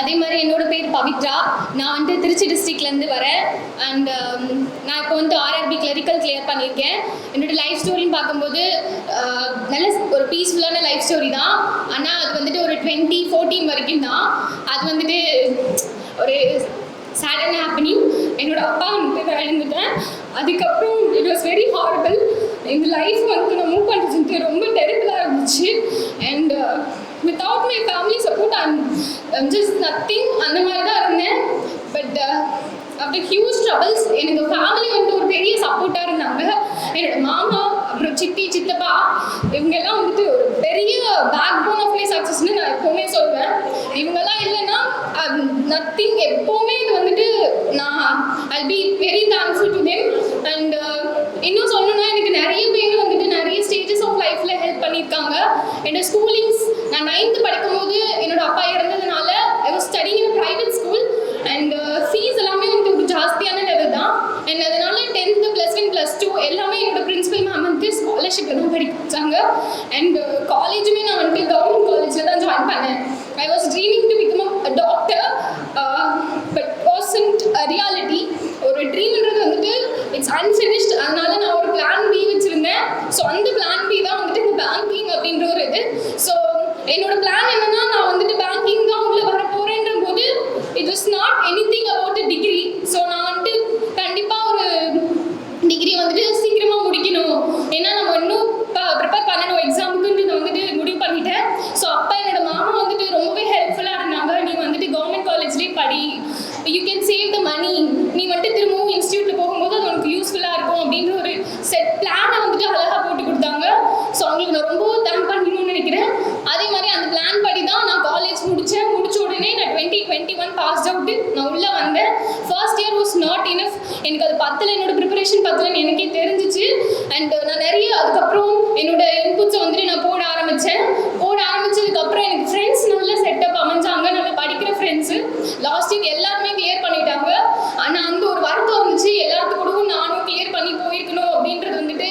அதே மாதிரி என்னோட பேர் பவித்ரா. நான் வந்துட்டு திருச்சி டிஸ்ட்ரிக்ட்லேருந்து வரேன். அண்ட் நான் இப்போ வந்து ஆர்ஆர்பி கிளரிக்கல் கிளியர் பண்ணியிருக்கேன். என்னோட லைஃப் ஸ்டோரின்னு பார்க்கும்போது நல்ல ஒரு பீஸ்ஃபுல்லான லைஃப் ஸ்டோரி தான். ஆனால் அது வந்துட்டு ஒரு 2014 வரைக்கும் தான். அது வந்துட்டு ஒரு சேடான ஹேப்பனிங். என்னோட அப்பா வந்துட்டு நான் இழந்துட்டேன். அதுக்கப்புறம் இட் வாஸ் வெரி ஹாரபிள். இந்த லைஃப் வந்து நான் மூவ் பண்ணுறது ரொம்ப டெரிபிளாக இருந்துச்சு. And without my family support I'm just nothing. அந்த மாதிரி தான் இருந்தேன். பட் after huge troubles எனக்கு ஃபேமிலி வந்து ஒரு பெரிய சப்போர்ட்டாக இருந்தாங்க. என்னோட மாமா, அப்புறம் சித்தி, சித்தப்பா, இவங்கெல்லாம் வந்துட்டு ஒரு பெரிய பேக் போன் ஆஃப் மை சக்ஸஸ்ன்னு நான் எப்போவுமே சொல்வேன். இவங்கெல்லாம் இல்லைன்னா நத்திங். எப்போவுமே இது வந்துட்டு நான் I'll be very thankful to them. And இன்னும் சொல்லணும்னா எனக்கு நிறைய பேர் வந்துட்டு நிறைய ஸ்டேஜஸ் ஆஃப் லைஃப்ல ஹெல்ப் பண்ணியிருக்காங்க. என்னோட ஸ்கூலிங்ஸ் நான் 9th படிக்கும்போது என்னோட அப்பா இறந்ததுனால I was studying in private school. And fees எல்லாமே வந்து ஒரு ஜாஸ்தியான லெவல் தான். அண்ட் அதனால 10th +1 +2 எல்லாமே என்னோட பிரின்சிபல் மேம் வந்து ஸ்காலர்ஷிப்பில் தான் படிக்க வச்சாங்க. அண்ட் காலேஜுமே நான் வந்துட்டு கவர்மெண்ட் காலேஜில் தான் ஜாயின் பண்ணேன். I was dreaming to become a doctor, but wasn't a reality. ஒரு ட்ரீம்ன்றது வந்துட்டு இட்ஸ் அன்ஃபினிஷ்ட். அதனால நான் ஒரு பிளான் பி வச்சுருந்தேன். ஸோ அந்த பிளான் பி தான் வந்துட்டு இந்த பேங்கிங் அப்படின்ற ஒரு இது. ஸோ என்னோட பிளான் என்னன்னா, நான் வந்துட்டு பேங்கிங் தான் உள்ள வர போறேன்ற போது it was not anything about a degree. So நான் வந்துட்டு கண்டிப்பாக ஒரு டிகிரி வந்துட்டு சீக்கிரமாக முடிக்கணும். ஏன்னா நம்ம இன்னும் ப்ரிப்பேர் பண்ணணும் எக்ஸாமுக்குன்னு நான் வந்துட்டு முடிவு பண்ணிட்டேன். ஸோ அப்போ என்னோட மாமா வந்துட்டு ரொம்பவே ஹெல்ப்ஃபுல்லாக இருந்தாங்க. நீ வந்துட்டு கவர்மெண்ட் காலேஜ்லேயே படி, யூ கேன் சேவ் த மணி, நீ வந்துட்டு திரும்பவும் இன்ஸ்டியூட்டில் போகும்போது அது உனக்கு யூஸ்ஃபுல்லாக இருக்கும் அப்படின்ற ஒரு செட் பிளானை வந்துட்டு அழகாக போட்டு கொடுத்தாங்க. ஸோ அவங்களுக்கு நான் ரொம்ப தேங்க் பண்ணணும்னு நினைக்கிறேன். அதே மாதிரி அந்த பிளான் படி தான் நான் காலேஜ் முடித்தேன். முடிச்ச உடனே நான் 2021 பாஸ்ட் அவுட்டு நான் உள்ளே வந்தேன். First year was not enough. எனக்கு அது பத்தலை, என்னோட ப்ரிப்பரேஷன் பத்தலைன்னு எனக்கே தெரிஞ்சிச்சு. அண்ட் நான் நிறைய அதுக்கப்புறம் என்னோட இன்புட்ஸை வந்துட்டு நான் போட ஆரம்பிச்சதுக்கப்புறம் எனக்கு ஃப்ரெண்ட்ஸ் நல்ல செட்டப் அமைஞ்சாங்க. நல்லா படிக்கிற ஃப்ரெண்ட்ஸு. லாஸ்ட் இயர் எல்லாருமே கிளியர் பண்ணிட்டாங்க. ஆனால் அந்த ஒரு வருத்தம் இருந்துச்சு. எல்லாத்துக்கூடவும் நானும் கிளியர் பண்ணி போயிருக்கணும் அப்படின்றது வந்துட்டு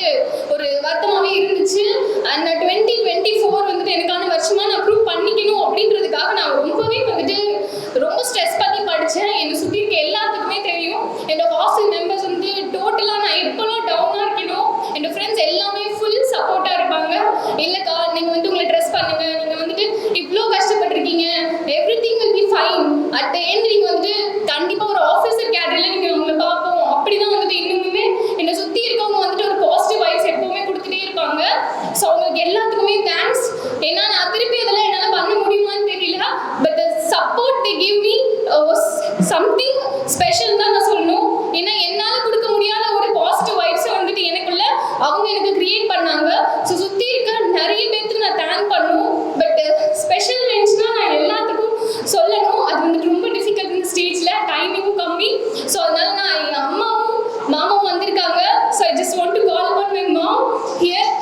ஒரு வருத்தமாகவே இருந்துச்சு. அண்ட் 2024 வந்துட்டு எனக்கான வருஷமாக நான் ப்ரூவ் பண்ணிக்கணும் அப்படின்றதுக்காக நான் ரொம்பவே வந்துட்டு ரொம்ப ஸ்ட்ரெஸ் பண்ணி படித்தேன். என்னை சுற்றி இருக்க எல்லாத்துக்குமே தெரியும். என்னோட ஹாஸ்டல் மெம்பர்ஸ் வந்து டோட்டலாக நான் எப்போல்லாம் டவுனாக இருக்கணும் என்னோட ஃப்ரெண்ட்ஸ் எல்லாமே ஃபுல் சப்போர்ட்டாக இருப்பாங்க. இல்லைக்கா, நீங்கள் வந்து உங்களை ட்ரெஸ் பண்ணுங்க, நீங்கள் வந்துட்டு இவ்வளோ கஷ்டப்பட்டிருக்கீங்க, everything will be fine. At the end நீங்கள் வந்துட்டு கண்டிப்பாக ஒரு ஆஃபீஸர் கேட்டரியில் நீங்கள் உங்களை பார்ப்போம். அப்படி தான் வந்துட்டு இன்னுமே என்னை சுற்றி இருக்கவங்க வந்துட்டு ஒரு பாசிட்டிவ் வைப்ஸ் எப்போவுமே கொடுத்துட்டே இருப்பாங்க. ஸோ அவங்களுக்கு எல்லாத்துக்குமே தேங்க்ஸ். ஏன்னா நான் திருப்பி அதெல்லாம் என்னால் பண்ண முடியுமான்னு தெரியல. But the support they give me something special தான் நான் சொல்லணும். ஏன்னா என்னால் கொடுக்க முடியாத ஒரு பாசிட்டிவ் வைப்ஸை வந்துட்டு எனக்குள்ள அவங்க எனக்கு கிரியேட் பண்ணாங்க. ஸோ சுற்றி இருக்க நிறைய பேருக்கு நான் தேங்க் பண்ணணும். பட் ஸ்பெஷல் மென்ஷனாக நான் எல்லாத்துக்கும் சொல்லணும். அது வந்துட்டு ரொம்ப டிஃபிகல்ட் இந்த ஸ்டேஜில், டைமிங்கும் கம்மி. ஸோ அதனால நான் என் அம்மாவும் மாமாவும் வந்திருக்காங்க. So I just want to call upon my mom here.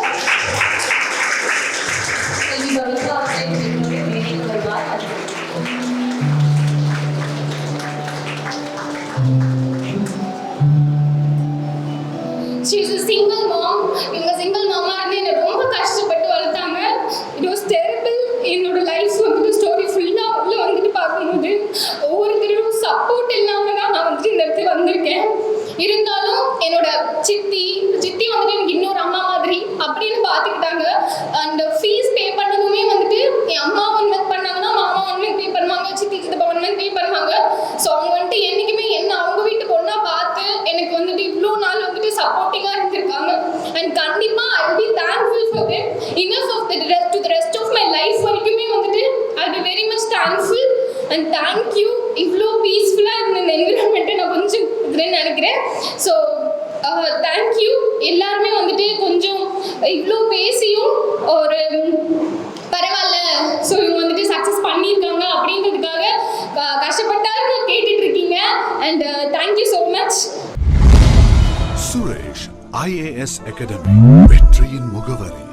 She is a single mom. இவங்க சிங்கிள் மாமா இருந்து என்னை ரொம்ப கஷ்டப்பட்டு வளர்த்தாங்க. It was terrible. என்னோட லைஃப் வந்துட்டு ஸ்டோரி ஃபுல்லாக உள்ள வந்துட்டு பார்க்கும்போது ஒவ்வொருத்தரும் சப்போர்ட் இல்லாமல் தான் நான் வந்துட்டு இந்த இடத்துல வந்திருக்கேன். இருந்தாலும் என்னோட சித்தி வந்துட்டு எனக்கு இன்னொரு அம்மா மாதிரி அப்படின்னு பார்த்துக்கிட்டாங்க. அண்ட் ஃபீஸ் பே பண்ணதுமே வந்துட்டு என் அம்மா 1 month பண்ணாங்கன்னா மாமா 1 month பே பண்ணுவாங்க, சித்தி சித்தப்பா 1 month பே பண்ணுவாங்க. ஸோ அவங்க வந்துட்டு என்றைக்குமே என்ன அவங்க வீட்டு பொண்ணாக பார்த்து எனக்கு வந்துட்டு இவ்வளோ நாள் வந்துட்டு சப்போர்ட்டிங்காக இருந்திருக்காங்க. அண்ட் கண்டிப்பாக I will be thankful for them enough of to the rest of my life வரைக்குமே வந்துட்டு I will be very much thankful. And thank you. இவ்வளோ பீஸ்ஃபுல்லாக இருந்த இந்த என்விரான்மெண்ட்டை நான் கொஞ்சம் இதுன்னு நினைக்கிறேன். So thank you. எல்லாருமே வந்துட்டு கொஞ்சம் இவ்வளோ பேசியும் ஒரு பரவாயில்ல, ஸோ இவங்க வந்துட்டு சக்ஸஸ் பண்ணியிருக்காங்க அப்படின்றதுக்காக கஷ்டப்பட்டாலும் கேட்டுட்டு இருக்கீங்க. And thank you so much. Suresh IAS academy, வெற்றியின் முகவரி.